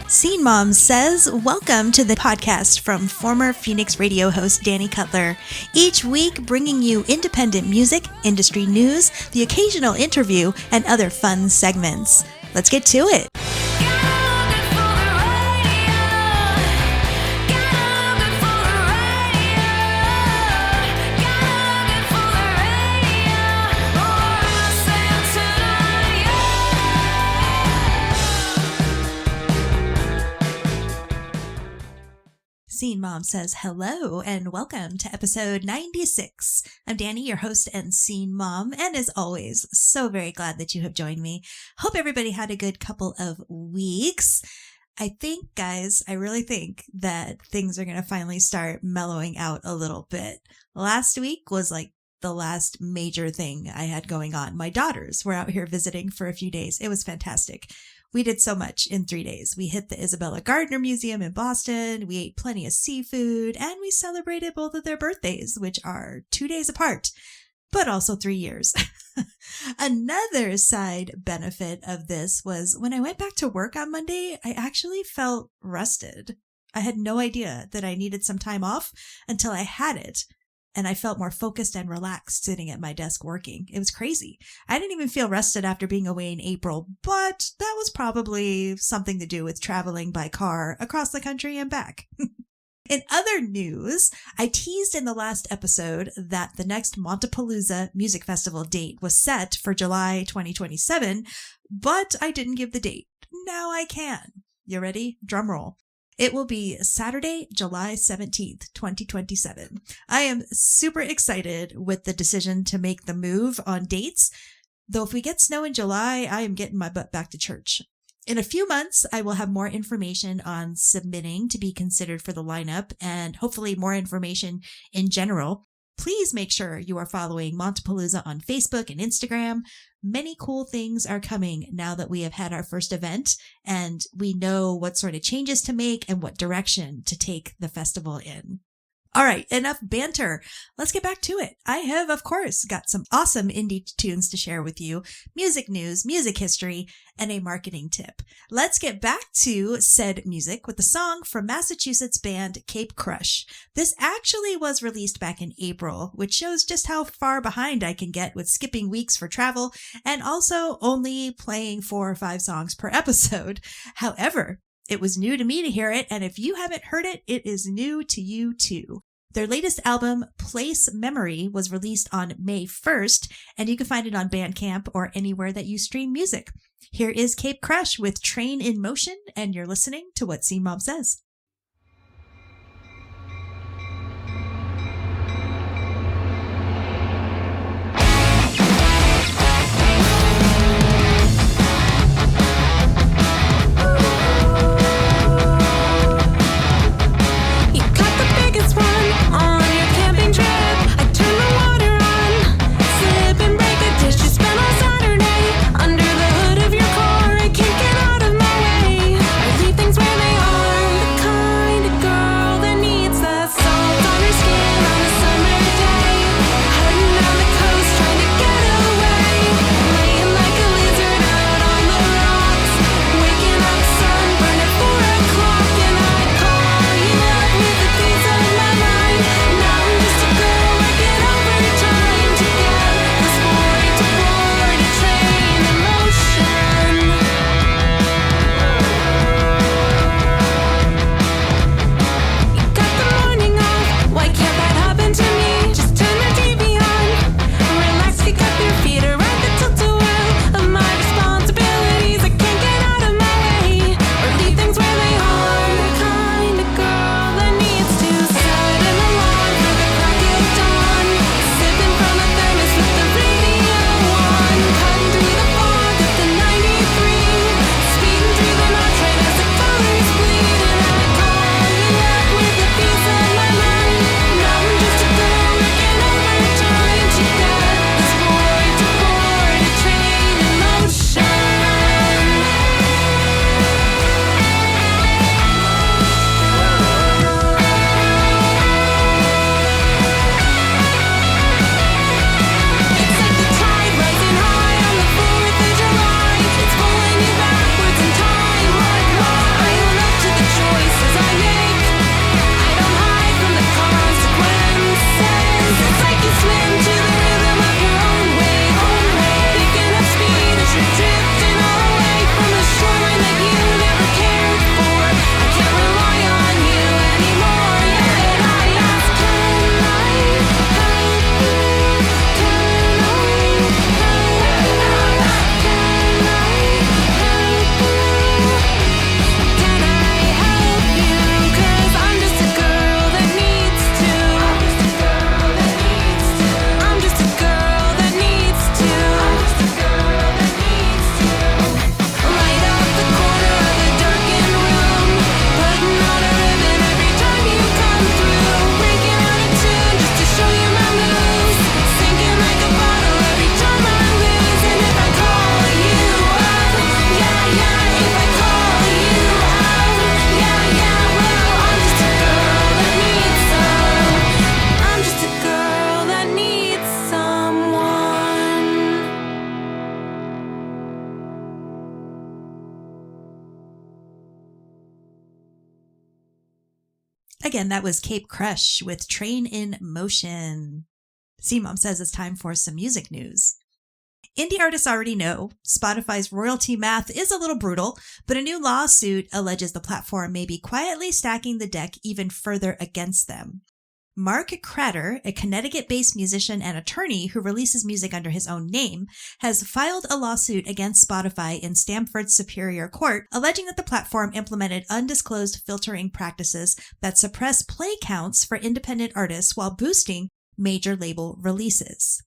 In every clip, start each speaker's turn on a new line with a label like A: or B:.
A: Scene Mom says, welcome to the podcast from former Phoenix radio host Danny Cutler. Each week bringing you independent music, industry news, the occasional interview, and other fun segments. Let's get to it. Scene Mom says hello and welcome to episode 96. I'm Danny, your host and Scene Mom, and as always, so very glad that you have joined me. Hope everybody had a good couple of weeks. I think, guys, I really think that things are going to finally start mellowing out a little bit. Last week was like the last major thing I had going on. My daughters were out here visiting for a few days. It was fantastic. We did so much in 3 days. We hit the Isabella Gardner Museum in Boston. We ate plenty of seafood and we celebrated both of their birthdays, which are 2 days apart, but also 3 years. Another side benefit of this was when I went back to work on Monday, I actually felt rested. I had no idea that I needed some time off until I had it. And I felt more focused and relaxed sitting at my desk working. It was crazy. I didn't even feel rested after being away in April, but that was probably something to do with traveling by car across the country and back. In other news, I teased in the last episode that the next Montapalooza Music Festival date was set for July 2027, but I didn't give the date. Now I can. You ready? Drum roll. It will be Saturday, July 17th, 2027. I am super excited with the decision to make the move on dates. Though if we get snow in July, I am getting my butt back to church. In a few months, I will have more information on submitting to be considered for the lineup and hopefully more information in general. Please make sure you are following Montapalooza on Facebook and Instagram. Many cool things are coming now that we have had our first event and we know what sort of changes to make and what direction to take the festival in. All right, enough banter. Let's get back to it. I have, of course, got some awesome indie tunes to share with you, music news, music history, and a marketing tip. Let's get back to said music with the song from Massachusetts band Cape Crush. This actually was released back in April, which shows just how far behind I can get with skipping weeks for travel and also only playing 4 or 5 songs per episode. However, it was new to me to hear it, and if you haven't heard it, it is new to you too. Their latest album, Place Memory, was released on May 1st, and you can find it on Bandcamp or anywhere that you stream music. Here is Cape Crush with Train in Motion, and you're listening to What Scene Mom Says.
B: Under the hood of your car, I can't get out of my way. I leave things where they are. The
A: Again, that was Cape Crush with Train in Motion. C-Mom says it's time for some music news. Indie artists already know Spotify's royalty math is a little brutal, but a new lawsuit alleges the platform may be quietly stacking the deck even further against them. Mark Cratter, a Connecticut-based musician and attorney who releases music under his own name, has filed a lawsuit against Spotify in Stamford's Superior Court, alleging that the platform implemented undisclosed filtering practices that suppress play counts for independent artists while boosting major label releases.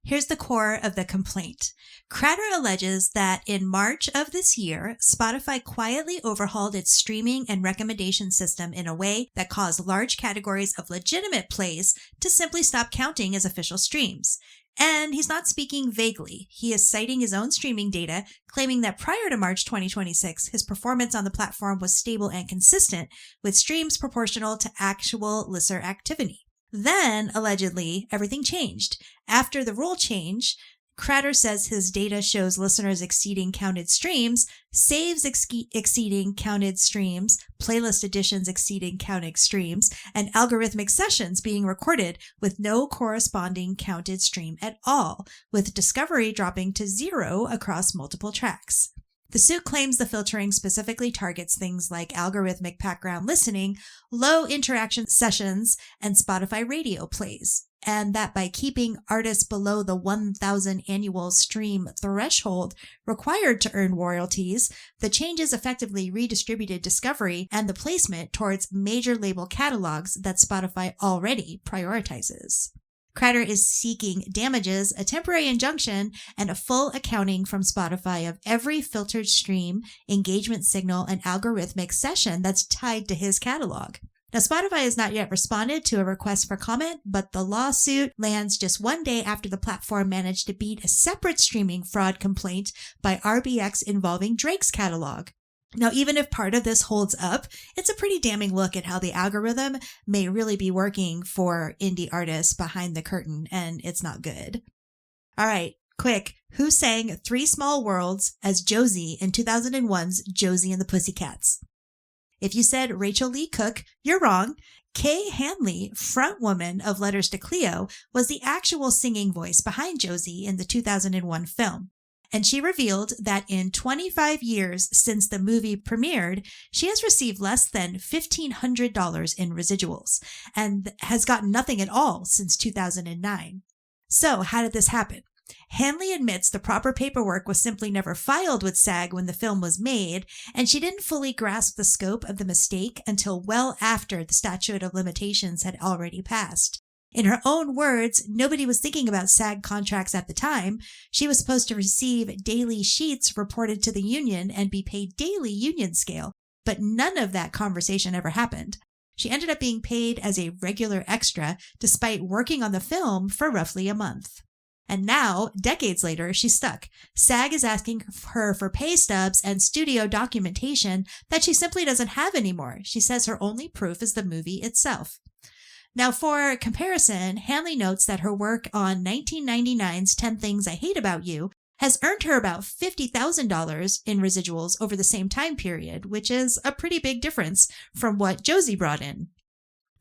A: Here's the core of the complaint. Cratter alleges that in March of this year, Spotify quietly overhauled its streaming and recommendation system in a way that caused large categories of legitimate plays to simply stop counting as official streams. And he's not speaking vaguely. He is citing his own streaming data, claiming that prior to March 2026, his performance on the platform was stable and consistent, with streams proportional to actual listener activity. Then, allegedly, everything changed. After the rule change, Cratter says his data shows listeners exceeding counted streams, saves exceeding counted streams, playlist additions exceeding counted streams, and algorithmic sessions being recorded with no corresponding counted stream at all, with discovery dropping to 0 across multiple tracks. The suit claims the filtering specifically targets things like algorithmic background listening, low interaction sessions, and Spotify radio plays, and that by keeping artists below the 1,000 annual stream threshold required to earn royalties, the changes effectively redistributed discovery and the placement towards major label catalogs that Spotify already prioritizes. Cratter is seeking damages, a temporary injunction, and a full accounting from Spotify of every filtered stream, engagement signal, and algorithmic session that's tied to his catalog. Now, Spotify has not yet responded to a request for comment, but the lawsuit lands just one day after the platform managed to beat a separate streaming fraud complaint by RBX involving Drake's catalog. Now, even if part of this holds up, it's a pretty damning look at how the algorithm may really be working for indie artists behind the curtain, and it's not good. All right, quick. Who sang Three Small Worlds as Josie in 2001's Josie and the Pussycats? If you said Rachel Lee Cook, you're wrong. Kay Hanley, frontwoman of Letters to Cleo, was the actual singing voice behind Josie in the 2001 film. And she revealed that in 25 years since the movie premiered, she has received less than $1,500 in residuals and has gotten nothing at all since 2009. So how did this happen? Hanley admits the proper paperwork was simply never filed with SAG when the film was made, and she didn't fully grasp the scope of the mistake until well after the statute of limitations had already passed. In her own words, nobody was thinking about SAG contracts at the time. She was supposed to receive daily sheets reported to the union and be paid daily union scale, but none of that conversation ever happened. She ended up being paid as a regular extra despite working on the film for roughly a month. And now, decades later, she's stuck. SAG is asking her for pay stubs and studio documentation that she simply doesn't have anymore. She says her only proof is the movie itself. Now, for comparison, Hanley notes that her work on 1999's 10 Things I Hate About You has earned her about $50,000 in residuals over the same time period, which is a pretty big difference from what Josie brought in.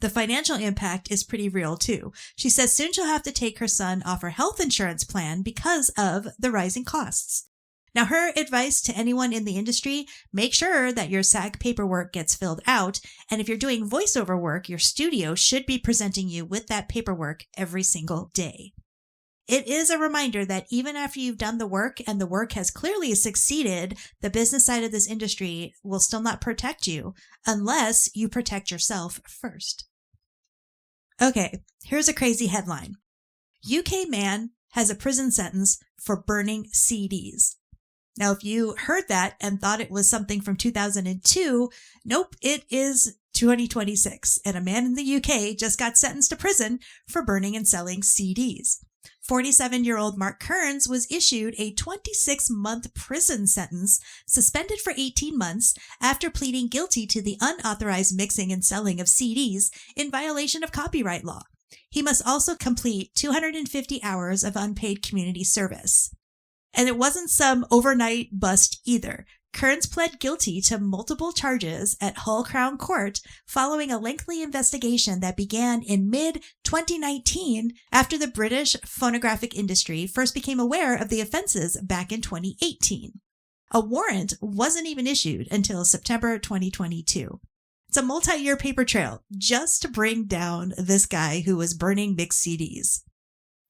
A: The financial impact is pretty real, too. She says soon she'll have to take her son off her health insurance plan because of the rising costs. Now, her advice to anyone in the industry, make sure that your SAG paperwork gets filled out. And if you're doing voiceover work, your studio should be presenting you with that paperwork every single day. It is a reminder that even after you've done the work and the work has clearly succeeded, the business side of this industry will still not protect you unless you protect yourself first. Okay, here's a crazy headline. UK man has a prison sentence for burning CDs. Now, if you heard that and thought it was something from 2002, nope, it is 2026. And a man in the UK just got sentenced to prison for burning and selling CDs. 47-year-old Mark Kearns was issued a 26-month prison sentence, suspended for 18 months after pleading guilty to the unauthorized mixing and selling of CDs in violation of copyright law. He must also complete 250 hours of unpaid community service. And it wasn't some overnight bust either. Kearns pled guilty to multiple charges at Hull Crown Court following a lengthy investigation that began in mid-2019 after the British phonographic industry first became aware of the offenses back in 2018. A warrant wasn't even issued until September 2022. It's a multi-year paper trail just to bring down this guy who was burning mixed CDs.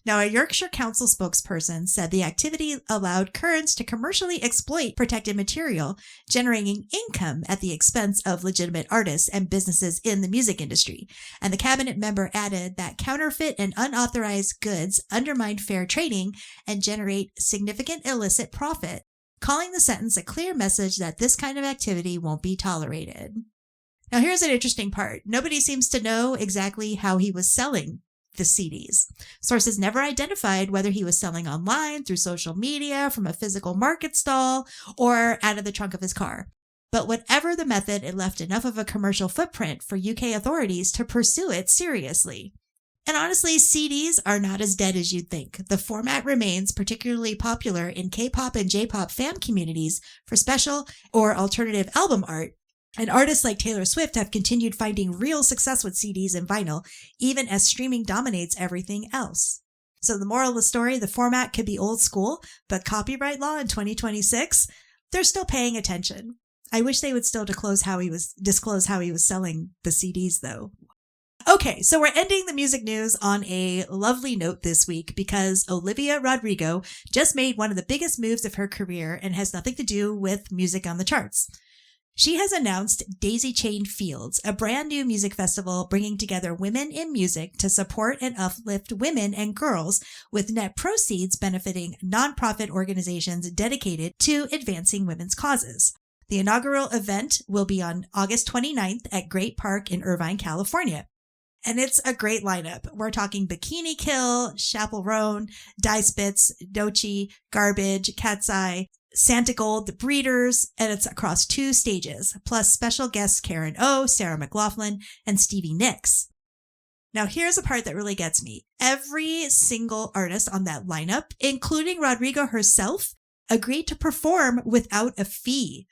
A: Now, a Yorkshire Council spokesperson said the activity allowed Kearns to commercially exploit protected material, generating income at the expense of legitimate artists and businesses in the music industry. And the cabinet member added that counterfeit and unauthorized goods undermine fair trading and generate significant illicit profit, calling the sentence a clear message that this kind of activity won't be tolerated. Now, here's an interesting part. Nobody seems to know exactly how he was selling the CDs. Sources never identified whether he was selling online, through social media, from a physical market stall, or out of the trunk of his car. But whatever the method, it left enough of a commercial footprint for UK authorities to pursue it seriously. And honestly, CDs are not as dead as you'd think. The format remains particularly popular in K-pop and J-pop fan communities for special or alternative album art. And artists like Taylor Swift have continued finding real success with CDs and vinyl, even as streaming dominates everything else. So the moral of the story, the format could be old school, but copyright law in 2026, they're still paying attention. I wish they would still disclose how he was selling the CDs, though. Okay, so we're ending the music news on a lovely note this week because Olivia Rodrigo just made one of the biggest moves of her career and has nothing to do with music on the charts. She has announced Daisy Chain Fields, a brand new music festival bringing together women in music to support and uplift women and girls, with net proceeds benefiting nonprofit organizations dedicated to advancing women's causes. The inaugural event will be on August 29th at Great Park in Irvine, California. And it's a great lineup. We're talking Bikini Kill, Chaperone, Die Spitz, Dochi, Garbage, Cat's Eye, Santa Gold, The Breeders, and it's across 2 stages, plus special guests Karen O, Sarah McLachlan, and Stevie Nicks. Now, here's the part that really gets me. Every single artist on that lineup, including Rodrigo herself, agreed to perform without a fee.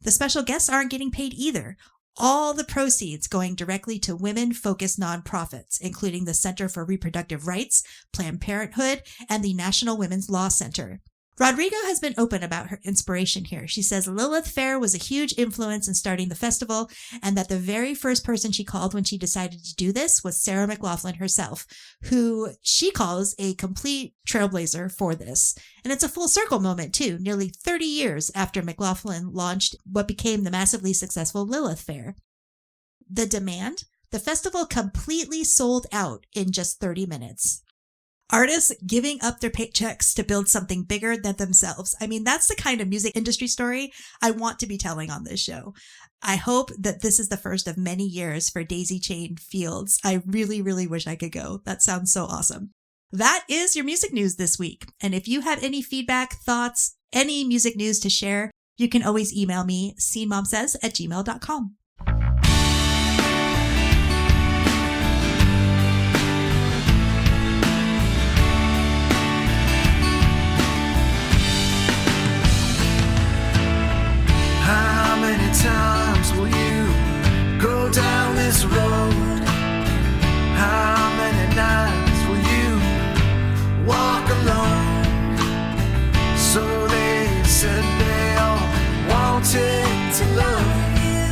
A: The special guests aren't getting paid either. All the proceeds going directly to women-focused nonprofits, including the Center for Reproductive Rights, Planned Parenthood, and the National Women's Law Center. Rodrigo has been open about her inspiration here. She says Lilith Fair was a huge influence in starting the festival, and that the very first person she called when she decided to do this was Sarah McLachlan herself, who she calls a complete trailblazer for this. And it's a full circle moment too, nearly 30 years after McLachlan launched what became the massively successful Lilith Fair. The demand? The festival completely sold out in just 30 minutes. Artists giving up their paychecks to build something bigger than themselves. I mean, that's the kind of music industry story I want to be telling on this show. I hope that this is the first of many years for Daisy Chain Fields. I really, really wish I could go. That sounds so awesome. That is your music news this week. And if you have any feedback, thoughts, any music news to share, you can always email me, scenmomsays@gmail.com.
B: How many times will you go down this road? How many nights will you walk alone? So they said they all wanted to love you,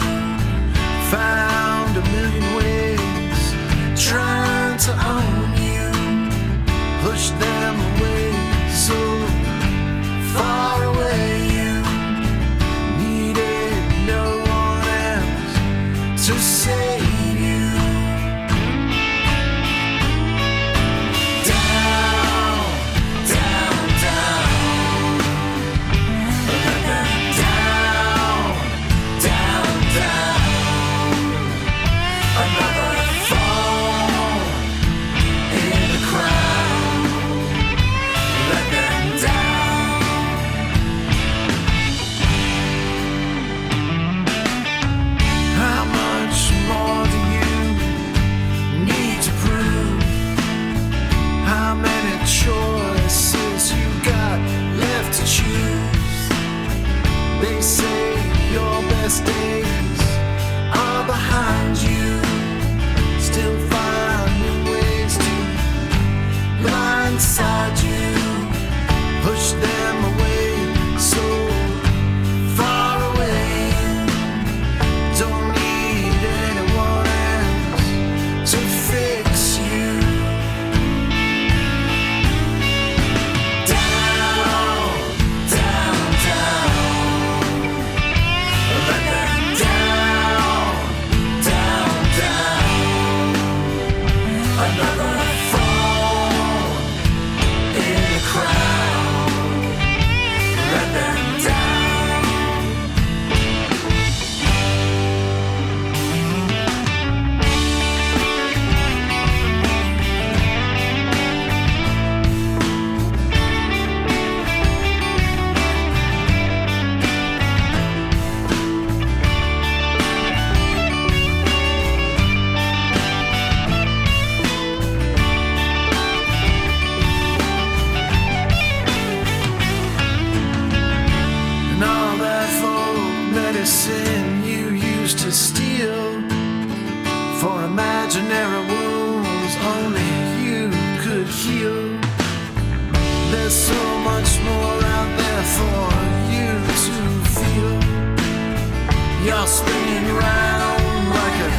B: round like a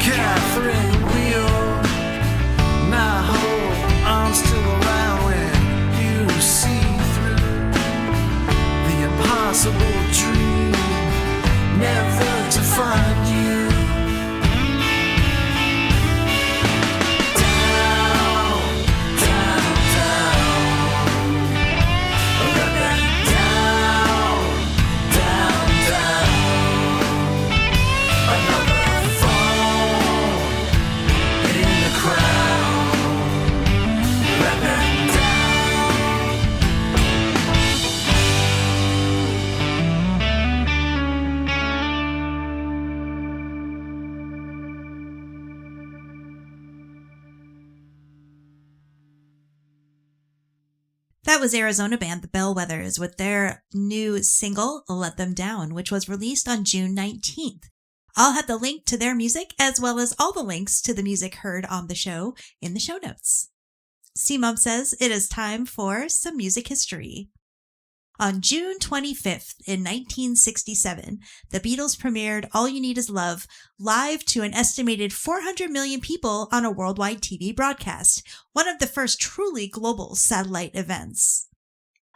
B: Catherine wheel. Now hold arms to the line when you see through the impossible dream, never to find you.
A: That was Arizona band The Bellwethers with their new single, Let Them Down, which was released on June 19th. I'll have the link to their music as well as all the links to the music heard on the show in the show notes. C-Mom says it is time for some music history. On June 25th in 1967, the Beatles premiered All You Need Is Love live to an estimated 400 million people on a worldwide TV broadcast, one of the first truly global satellite events.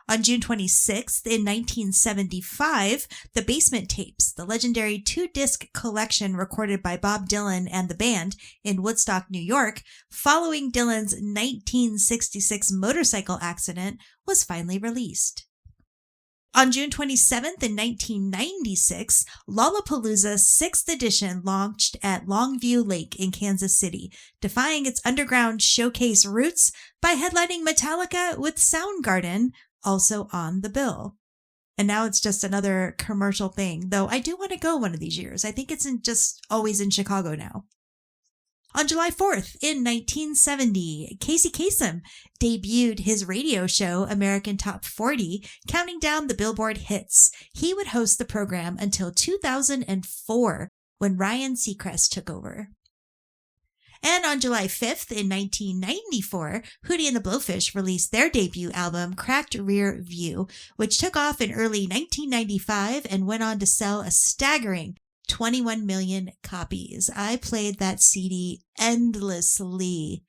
A: On June 26th in 1975, the Basement Tapes, the legendary 2-disc collection recorded by Bob Dylan and the band in Woodstock, New York, following Dylan's 1966 motorcycle accident, was finally released. On June 27th in 1996, Lollapalooza's 6th edition launched at Longview Lake in Kansas City, defying its underground showcase roots by headlining Metallica with Soundgarden also on the bill. And now it's just another commercial thing, though I do want to go one of these years. I think it's just always in Chicago now. On July 4th, in 1970, Casey Kasem debuted his radio show, American Top 40, counting down the Billboard hits. He would host the program until 2004, when Ryan Seacrest took over. And on July 5th, in 1994, Hootie and the Blowfish released their debut album, Cracked Rear View, which took off in early 1995 and went on to sell a staggering 21 million copies. I played that CD endlessly.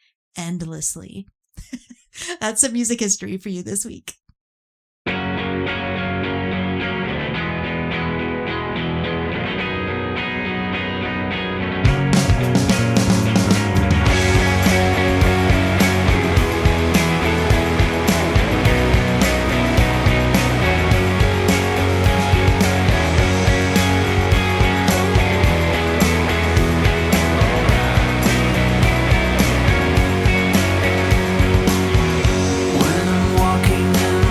A: That's some music history for you this week.
B: When I'm walking in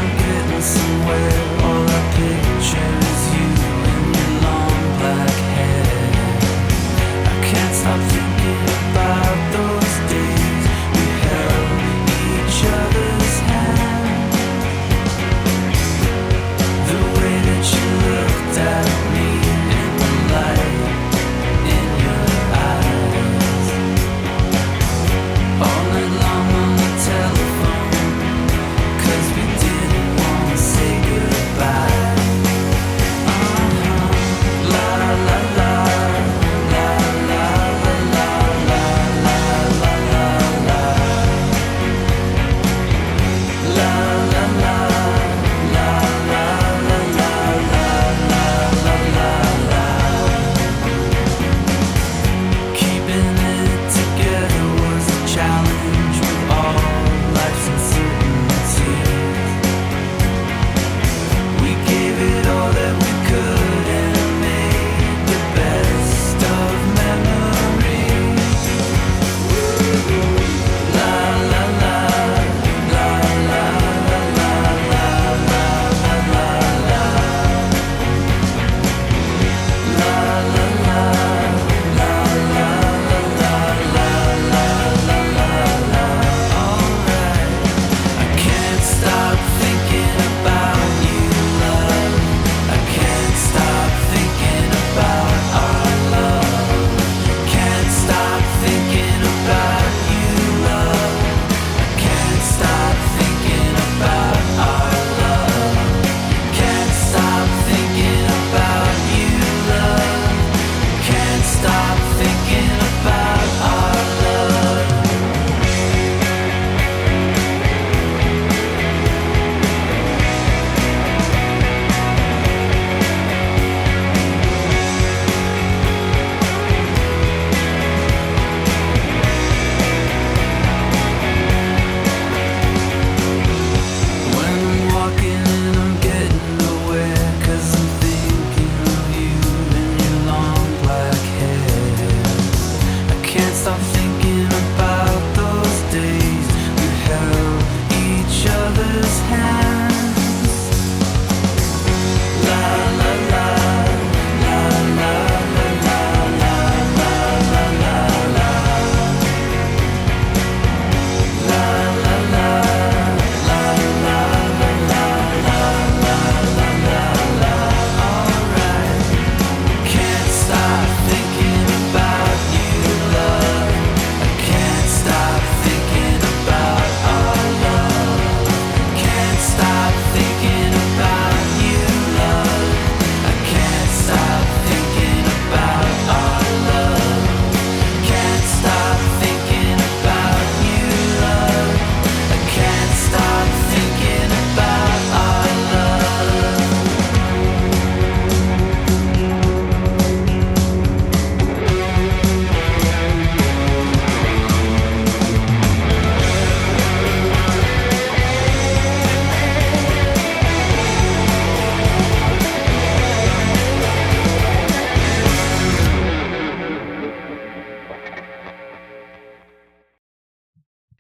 B: thinking about our love. When I'm walking and I'm getting nowhere, 'cause I'm thinking of you and your long black hair. I can't stop thinking about those days we held each other's hands. La la la, la la la la la la la la la. La la la, la la la la la la la la la. Alright. Can't stop thinking about you, love. I can't stop thinking about our love. Can't stop thinking about you, love. I can't stop thinking about our love. Can't stop thinking about you, love. I can't stop thinking about our love.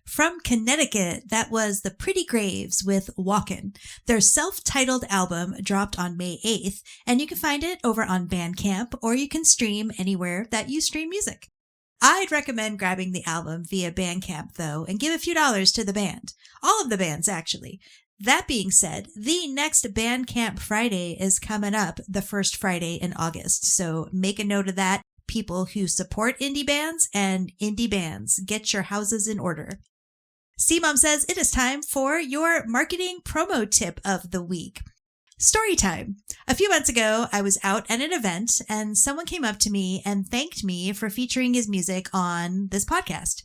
A: From Connecticut, that was the Pretty Graves with Walkin'. Their self-titled album dropped on May 8th, and you can find it over on Bandcamp, or you can stream anywhere that you stream music. I'd recommend grabbing the album via Bandcamp, though, and give a few dollars to the band. All of the bands, actually. That being said, the next Bandcamp Friday is coming up the first Friday in August, so make a note of that. People who support indie bands and indie bands, get your houses in order. C-Mom says it is time for your marketing promo tip of the week. Story time. A few months ago, I was out at an event and someone came up to me and thanked me for featuring his music on this podcast.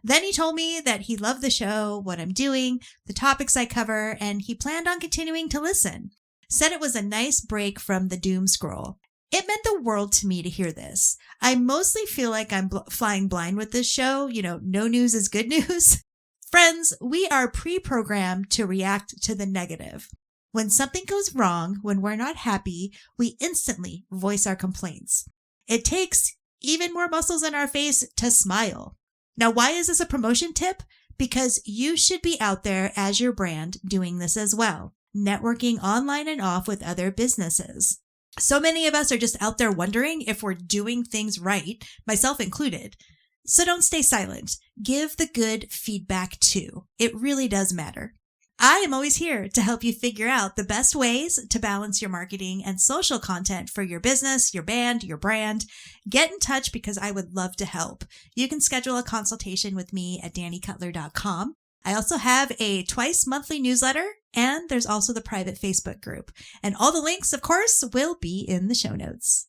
A: Then he told me that he loved the show, what I'm doing, the topics I cover, and he planned on continuing to listen. Said it was a nice break from the doom scroll. It meant the world to me to hear this. I mostly feel like I'm flying blind with this show. No news is good news. Friends, we are pre-programmed to react to the negative. When something goes wrong, when we're not happy, we instantly voice our complaints. It takes even more muscles in our face to smile. Now, why is this a promotion tip? Because you should be out there as your brand doing this as well, networking online and off with other businesses. So many of us are just out there wondering if we're doing things right, myself included. So don't stay silent. Give the good feedback too. It really does matter. I am always here to help you figure out the best ways to balance your marketing and social content for your business, your band, your brand. Get in touch because I would love to help. You can schedule a consultation with me at dannycutler.com. I also have a twice monthly newsletter, and there's also the private Facebook group. And all the links, of course, will be in the show notes.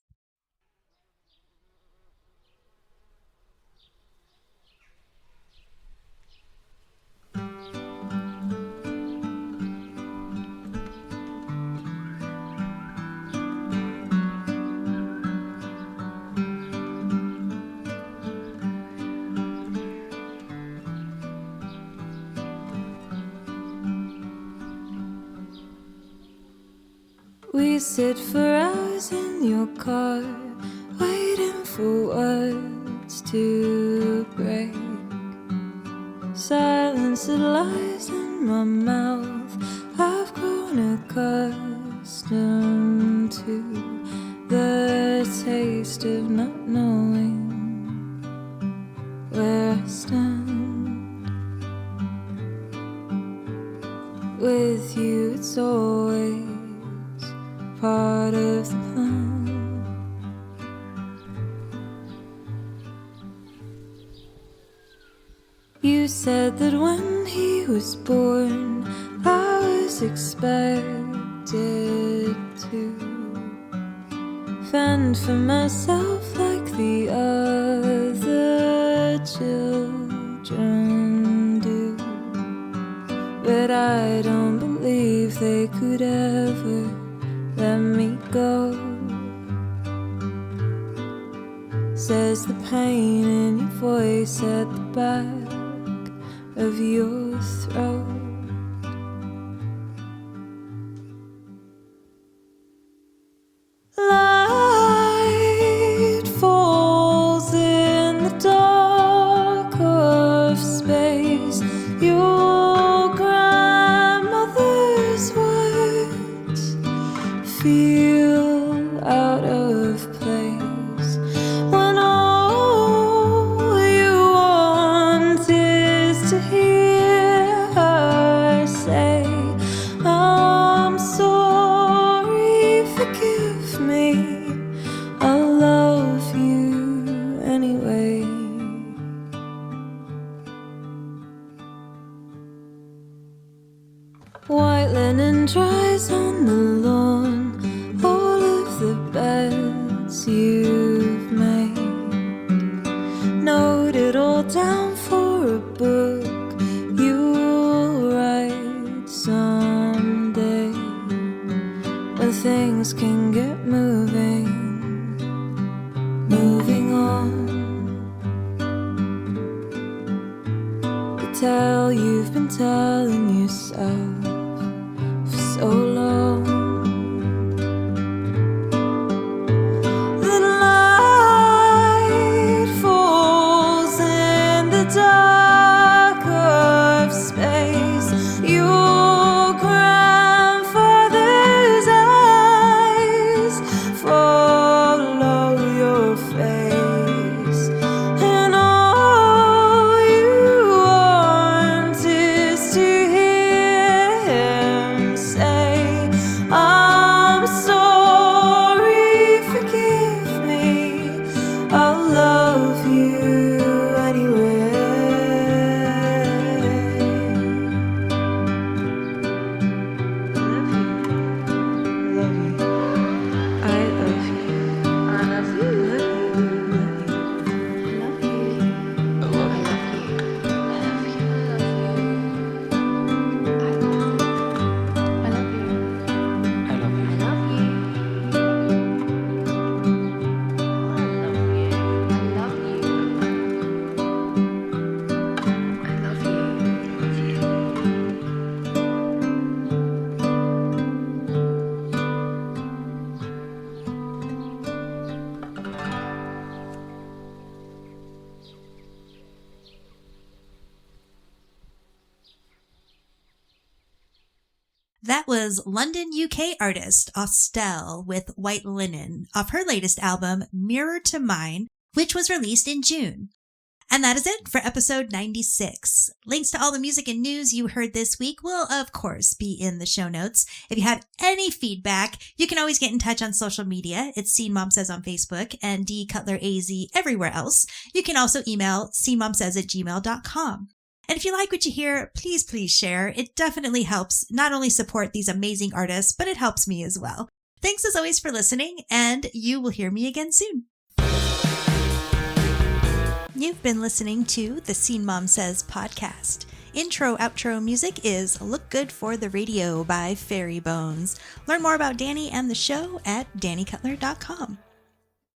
C: We sit for hours in your car, waiting for words to break. Silence that lies in my mouth, I've grown accustomed to the taste of not knowing where I stand. With you it's always part of the plan. You said that when he was born, I was expected to fend for myself like the others. says the pain in your voice at the back of your throat. Light falls in the dark of space. Your grandmother's words feel out of place when all you want is to hear her say, I'm sorry, forgive me, I love you anyway. White linen dries on the lawn, all of the beds you've made. Note it all down for a book you'll write someday, when things can get moving on. The tale you've been telling yourself for so long. The light falls in the dark of space. Your grandfather's eyes follow your face, and all you want is to hear him say, I'm sorry, forgive me, I'll love you anyway. I love you. I love you. I love you.
A: That was London, UK artist Austell with White Linen off her latest album, Mirror to Mine, which was released in June. And that is it for episode 96. Links to all the music and news you heard this week will, of course, be in the show notes. If you have any feedback, you can always get in touch on social media. It's Scene Mom Says on Facebook and D Cutler AZ everywhere else. You can also email scenemomsays@gmail.com. And if you like what you hear, please share. It definitely helps not only support these amazing artists, but it helps me as well. Thanks as always for listening, and you will hear me again soon. You've been listening to the Scene Mom Says podcast. Intro, outro music is Look Good for the Radio by Fairy Bones. Learn more about Danny and the show at dannycutler.com.